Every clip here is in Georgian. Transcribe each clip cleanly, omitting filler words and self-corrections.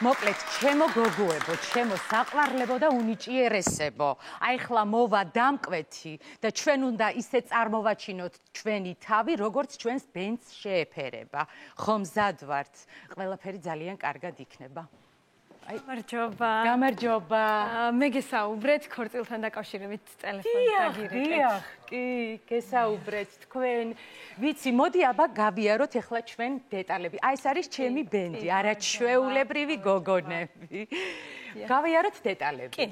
მოკლედ, ჩემო გოგოებო, ჩემო საყვარლებო და უნიჭიერესებო. აი ხლა მოვა დამკვეთი და ჩვენ უნდა ისე წარმოვაჩინოთ ჩვენი თავი, როგორც ჩვენს ბენდს შეეფერება. ხომ მზად ვართ? ყველაფერი ძალიან კარგად იქნება. გამარჯობა. გამარჯობა. მე გესაუბრეთ ქორწილთან დაკავშირებით ტელეფონით დაგირეკეთ. დიახ, კი, გესაუბრეთ თქვენ. ვიცი, მოდი აბა გავიაროთ ახლა ჩვენ დეტალები. აი ეს არის ჩემი ბენდი, არაჩვეულებრივი გოგონები. გავიაროთ დეტალები.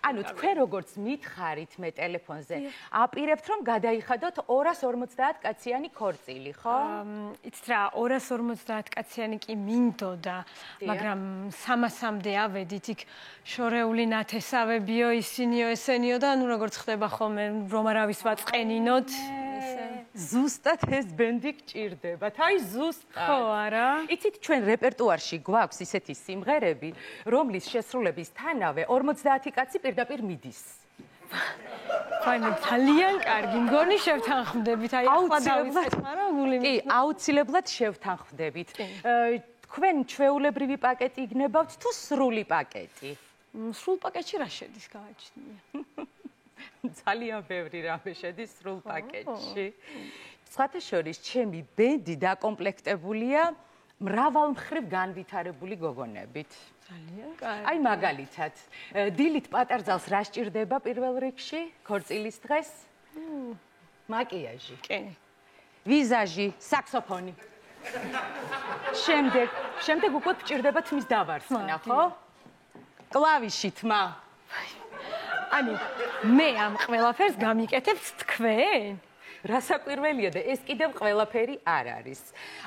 ანუ თქვენ როგორც მითხარით მე ტელეფონზე, აპირებთ რომ გადაიხადოთ 250 კაციანი ქორწილი, ხო? იცით რა, 250 კაციანი კი მინდოდა, მაგრამ 300-მდე ავედით, იქ შორეული ნათესავებიო, ისინიო, ესენიო და ანუ როგორც ხდება ხოლმე, რომ არავის ვაწყენინოთ. ზუსტად ეს ბენდი გჭირდებათ. აი ზუსტად. ხო, არა? იცით, ჩვენ რეპერტუარში გვაქვს ისეთი სიმღერები, რომლის შესრულებისთანავე 50 კაცი პირდაპირ მიდის. ფაინი, ძალიან კარგი. მგონი შევთანხმდებით. აი ახლა დავიწყეთ, მაგრამ გული კი, აუცილებლად შევთანხმდებით. თქვენ ჩვეულებრივი პაკეტი იგნებავთ თუ სრული პაკეტი? სრულ პაკეტში რა შედის, გააჩნია? ძალიან ბევრი რამე შედის სრულ პაკეტში. სხვათა შორის, ჩემი ბენდი დაკომპლექტებულია მრავალმხრივ განვითარებული გოგონებით. ძალიან კარგი. აი მაგალითად, დილით პატარძალს რა სჭირდება პირველ რიგში ქორწილის დღეს? მაკიაჟი. კი. ვიზაჟი, საქსოფონი. შემდეგ უკვე გჭირდებათ მის დავარცხნა, ხო? კლავიში თმა. ანუ მე ამ ყველაფერს გამიკეთებთ თქვენ? რასაკვირველია და ეს კიდევ ყველაფერი არ არის.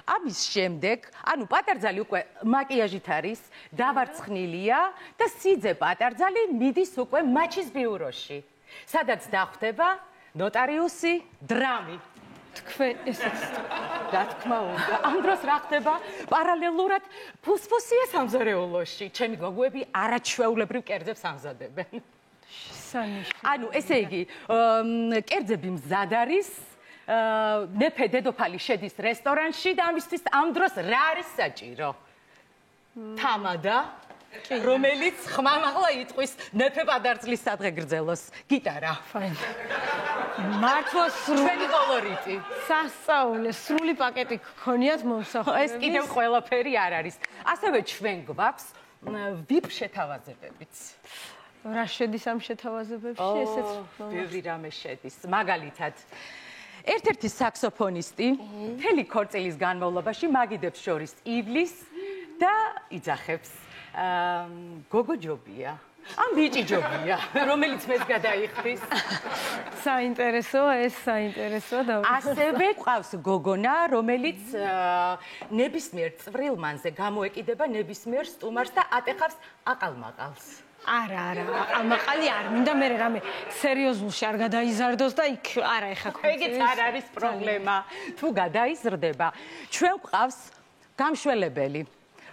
ამის შემდეგ, ანუ პატარძალი უკვე მაკიაჟით არის, დავარცხნილია და სიძე პატარძალი მიდის უკვე მაჩის ბიუროში. სადაც დახვდება ნოტარიუსი დრამი. თქვენ ესეც რა თქმა უნდა. ამ დროს რა ხდება? პარალელურად ფუსფუსია სამზარეულოში. ჩემი გოგოები არაჩვეულებრივ კერძებს ამზადებენ. ანუ ესე იგი, კერძები მზად არის, მეფე დედოფალი შედის რესტორანში და ამისთვის ამ დროს რა არის საჭირო? თამადა, რომელიც ხმამაღლა იტყვის მეფე პატარძლის სადღეგრძელოს. გიტარა. მართლა სრული კოლორიტი. სასწაულე, სრული პაკეტი გქონიათ მომსახურების? ეს კიდევ ყველაფერი არ არის. ასევე ჩვენ გვაქვს VIP შეთავაზებებიც. რა შედის ამ შეთავაზებებში? ესეც ბევრი რამე შედის. მაგალითად, ერთ-ერთი საქსოფონისტი მთელი ქორწილის განმავლობაში მაგიდებს შორის ივლის და იძახებს. გოგო ჯობია. ამ ბიჭი ჯობია, რომელიც მეც გადაიხდის. საინტერესოა ეს, საინტერესოა და ასევე ყავს გოგონა, რომელიც ნებისმიერ წვრილმანზე გამოეკიდება ნებისმიერ სტუმარს და ატეხავს აყალმაყალს. არა, აყალმაყალი არ მინდა, მე რამე სერიოზულში არ გადაიზარდოს და იქ არა ეხა ქორწილი. ეგეც არ არის პრობლემა. თუ გადაიზრდება, ჩვენ გვყავს გამშველებელი,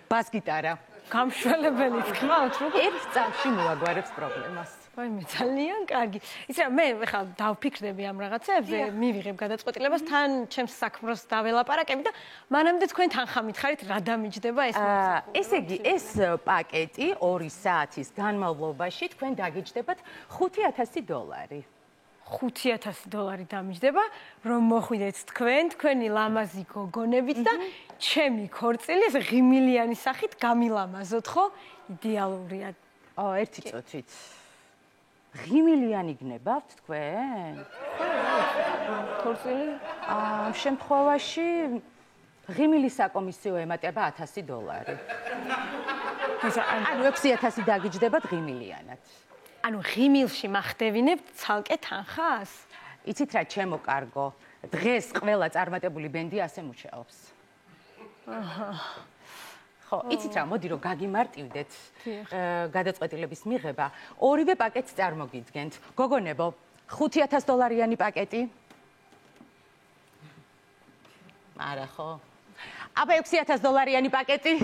ბას-გიტარა. გამშველებელი თქმა უნდა, ერთ წამში მოაგვარებს პრობლემას. მე ძალიან კარგი. იცი რა, მე ხა დავფიქრდები ამ რაღაცებზე, მივიღებ გადაწყვეტილებას, თან ჩემს საქმროს დაველაპარაკები და მანამდე თქვენ თანხა მითხარით, რა დამიჯდება ეს? ესე იგი, ეს პაკეტი 2 საათის განმავლობაში თქვენ დაგიჯდებათ $5,000. $5,000 დამიჯდება, რომ მოხვიდეთ თქვენი ლამაზი გოგონებით და ჩემი ქორწილის ღიმილიანი სახით გამილამაზოთ, ხო? იდეალურია. ერთი წუთით. ღიმილიანი გნებავთ თქვენ? ქორწილი? ამ შემთხვევაში ღიმილის საკომისიო ემატება $1,000. ანუ 6,000 დაგიჯდებათ ღიმილიანად. ანუ ღიმილში მახდევინებთ ცალკე თანხას? იცით რა, ჩემო კარგო, დღეს ყველა წარმატებული ბენდი ასე მუშაობს. ხო, იცით რა, მოდი რომ გაგიმარტივდეთ გადაწყვეტილების მიღება, ორივე პაკეტს წარმოგიდგენთ. გოგონებო, $5,000 პაკეტი? არა ხო? აბა $6,000 პაკეტი?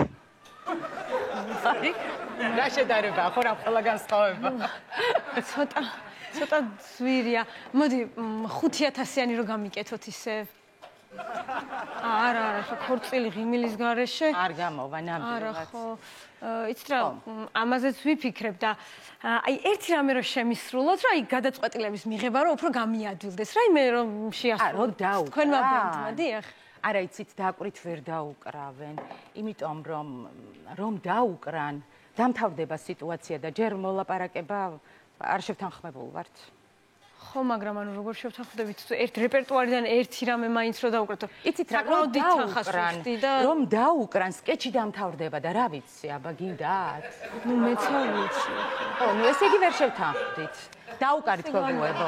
რა შედარებაა, ხო რა ყველა განსხვავება. ცოტა ძვირია. მოდი 5,000-იანი რო გამიკეთოთ ისე. არა, ხორცილი ღიმილის გარეშე. არ გამოვა ნამდვილად. არა, ხო. იცით რა, ამაზეც ვიფიქრებ და აი ერთი რამე რომ შემისრულოთ, რა აი გადაწყვეტილების მიღება რომ უფრო გამიადვილდეს. რა მე რომ შეასრულოთ. რომ დაუკრა. თქვენმა ბენდმა, დიახ. არა, იცით, დაკვირით ვერ დაუკრავენ, იმიტომ რომ დაუკრან, დამთავრდება სიტუაცია და ჯერ მოლაპარაკება არ შევთანხმებულ ვართ. ხო, მაგრამ ანუ როგორ შევთანხმდებით ერთ რეპერტუარიდან ერთი რამე მაინც რომ დაუკრათ. იცით რა, რომ დაუკრან, სკეჩი დამთავრდება და რა ვიცი, აბა გინდათ? ნუ მეც არ ვიცი. ხო, ნუ ესე იგი ვერ შევთანხმდით. დაუკარით გოგოებო.